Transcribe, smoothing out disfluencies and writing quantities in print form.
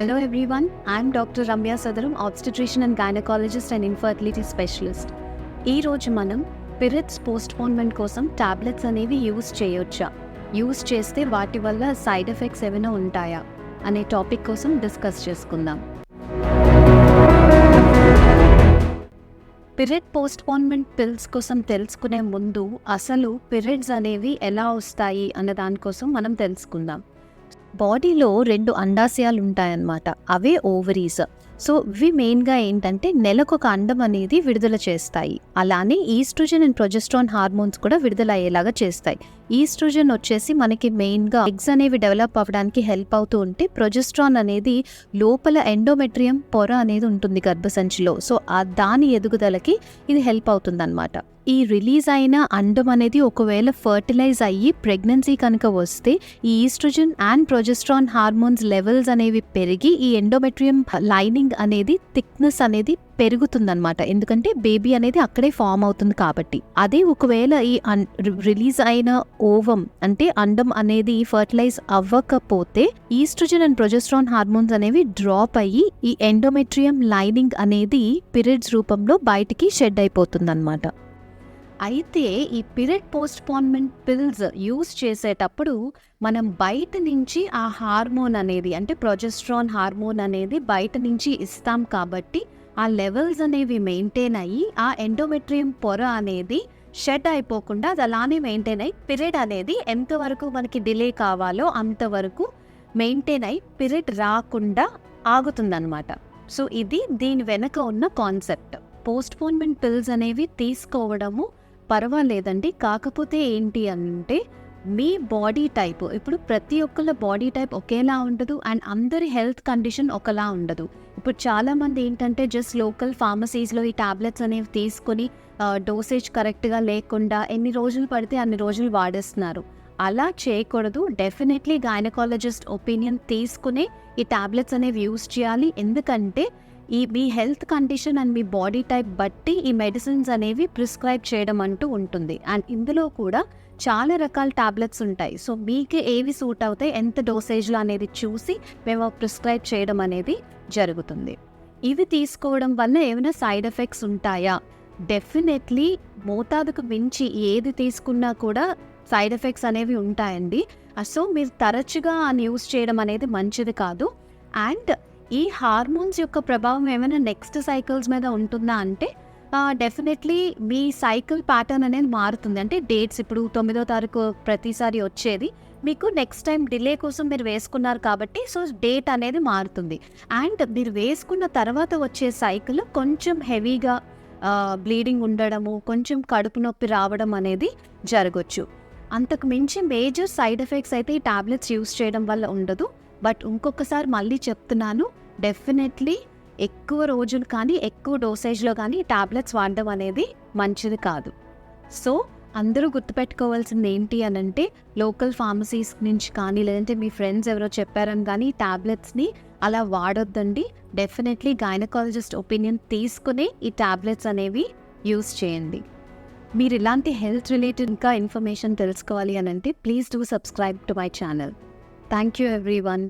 Hello everyone, I am Dr. Ramya Sadaram, obstetrician and gynecologist and infertility specialist. ఈ రోజు మనం periods postponement కోసం tablets అనేవి use చేయొచ్చా, యూజ్ చేస్తే వాటి వల్ల సైడ్ ఎఫెక్ట్స్ ఏమైనా ఉంటాయా అనే టాపిక్ కోసం డిస్కస్ చేసుకుందాం. పీరియడ్ పోస్ట్పోన్మెంట్ పిల్స్ కోసం తెలుసుకునే ముందు అసలు పీరియడ్స్ అనేవి ఎలా వస్తాయి అన్న దానికోసం మనం తెలుసుకుందాం. బాడీలో 2 అండాశయాలు ఉంటాయన్నమాట, అవే ఓవరీస్. సో ఇవి మెయిన్గా ఏంటంటే నెలకొక అండం అనేది విడుదల చేస్తాయి. అలానే ఈస్ట్రోజన్ అండ్ ప్రొజెస్ట్రాన్ హార్మోన్స్ కూడా విడుదల అయ్యేలాగా చేస్తాయి. ఈస్ట్రోజన్ వచ్చేసి మనకి మెయిన్గా ఎగ్స్ అనేవి డెవలప్ అవ్వడానికి హెల్ప్ అవుతూ ఉంటే, ప్రొజెస్ట్రాన్ అనేది లోపల ఎండోమెట్రియం పొర అనేది ఉంటుంది గర్భసంచిలో. సో దాని ఎదుగుదలకి ఇది హెల్ప్ అవుతుంది అనమాట. ఈ రిలీజ్ అయిన అండం అనేది ఒకవేళ ఫర్టిలైజ్ అయ్యి ప్రెగ్నెన్సీ కనుక వస్తే ఈ estrogen and progesterone hormones levels అనేవి పెరిగి ఈ ఎండోమెట్రియం లైనింగ్ అనేది థిక్నెస్ అనేది పెరుగుతుందన్నమాట. ఎందుకంటే బేబీ అనేది అక్కడే ఫామ్ అవుతుంది కాబట్టి. అదే ఒకవేళ ఈ రిలీజ్ అయిన ఓవం అంటే అండం అనేది ఫర్టిలైజ్ అవ్వకపోతే ఈస్ట్రోజన్ అండ్ ప్రొజెస్ట్రాన్ హార్మోన్స్ అనేవి డ్రాప్ అయ్యి ఈ ఎండోమెట్రియం లైనింగ్ అనేది పీరియడ్స్ రూపంలో బయటికి షెడ్ అయిపోతుంది అనమాట. అయితే ఈ పీరియడ్ పోస్ట్పోన్మెంట్ పిల్స్ యూజ్ చేసేటప్పుడు మనం బయట నుంచి ఆ హార్మోన్ అనేది అంటే ప్రొజెస్ట్రాన్ హార్మోన్ అనేది బయట నుంచి ఇస్తాం కాబట్టి ఆ లెవెల్స్ అనేవి మెయింటైన్ అయ్యి ఆ ఎండోమెట్రియం పొర అనేది షెడ్ అయిపోకుండా అది అలానే మెయింటైన్ అయ్యి పీరియడ్ అనేది ఎంతవరకు మనకి డిలే కావాలో అంతవరకు మెయింటైన్ అయ్యి పీరియడ్ రాకుండా ఆగుతుందన్నమాట. సో ఇది దీని వెనక ఉన్న కాన్సెప్ట్. పోస్ట్పోన్మెంట్ పిల్స్ అనేవి తీసుకోవడము పర్వాలేదండి. కాకపోతే ఏంటి అంటే మీ బాడీ టైప్, ఇప్పుడు ప్రతి ఒక్కళ్ళ బాడీ టైప్ ఒకేలా ఉండదు అండ్ అందరి హెల్త్ కండిషన్ ఒకలా ఉండదు. ఇప్పుడు చాలామంది ఏంటంటే జస్ట్ లోకల్ ఫార్మసీస్లో ఈ టాబ్లెట్స్ అనేవి తీసుకొని డోసేజ్ కరెక్ట్గా లేకుండా ఎన్ని రోజులు పడితే అన్ని రోజులు వాడేస్తున్నారు. అలా చేయకూడదు. డెఫినెట్లీ గైనకాలజిస్ట్ ఒపీనియన్ తీసుకునే ఈ టాబ్లెట్స్ అనేవి యూజ్ చేయాలి. ఎందుకంటే మీ హెల్త్ కండిషన్ అండ్ మీ బాడీ టైప్ బట్టి ఈ మెడిసిన్స్ అనేవి ప్రిస్క్రైబ్ చేయడం అంటూ ఉంటుంది. అండ్ ఇందులో కూడా చాలా రకాల టాబ్లెట్స్ ఉంటాయి. సో మీకు ఏవి సూట్ అవుతాయి, ఎంత డోసేజ్లో అనేది చూసి మేము ప్రిస్క్రైబ్ చేయడం అనేది జరుగుతుంది. ఇవి తీసుకోవడం వల్ల ఏమైనా సైడ్ ఎఫెక్ట్స్ ఉంటాయా? డెఫినెట్లీ మోతాదుకు మించి ఏది తీసుకున్నా కూడా సైడ్ ఎఫెక్ట్స్ అనేవి ఉంటాయండి. సో మీరు తరచుగా యూస్ చేయడం అనేది మంచిది కాదు. అండ్ ఈ హార్మోన్స్ యొక్క ప్రభావం ఏమైనా నెక్స్ట్ సైకిల్స్ మీద ఉంటుందా అంటే డెఫినెట్లీ మీ సైకిల్ ప్యాటర్న్ అనేది మారుతుంది. అంటే డేట్స్ ఇప్పుడు 9వ తారీఖు ప్రతిసారి వచ్చేది, మీకు నెక్స్ట్ టైం డిలే కోసం మీరు వేసుకున్నారు కాబట్టి సో డేట్ అనేది మారుతుంది. అండ్ మీరు వేసుకున్న తర్వాత వచ్చే సైకిల్ కొంచెం హెవీగా బ్లీడింగ్ ఉండడము, కొంచెం కడుపు నొప్పి రావడం అనేది జరగచ్చు. అంతకు మించి మేజర్ సైడ్ ఎఫెక్ట్స్ అయితే ఈ టాబ్లెట్స్ యూస్ చేయడం వల్ల ఉండదు. బట్ ఇంకొకసారి మళ్ళీ చెప్తున్నాను, డెఫినెట్లీ ఎక్కువ రోజులు కానీ ఎక్కువ డోసేజ్లో కానీ టాబ్లెట్స్ వాడడం అనేది మంచిది కాదు. సో అందరూ గుర్తుపెట్టుకోవాల్సింది ఏంటి అని అంటే, లోకల్ ఫార్మసీస్ నుంచి కానీ లేదంటే మీ ఫ్రెండ్స్ ఎవరో చెప్పారని కానీ ఈ టాబ్లెట్స్ని అలా వాడొద్దండి. డెఫినెట్లీ గైనకాలజిస్ట్ ఒపీనియన్ తీసుకుని ఈ టాబ్లెట్స్ అనేవి యూస్ చేయండి. మీరు ఇలాంటి హెల్త్ రిలేటెడ్ ఇంకా ఇన్ఫర్మేషన్ తెలుసుకోవాలి అని అంటే please do subscribe to my channel. Thank you everyone.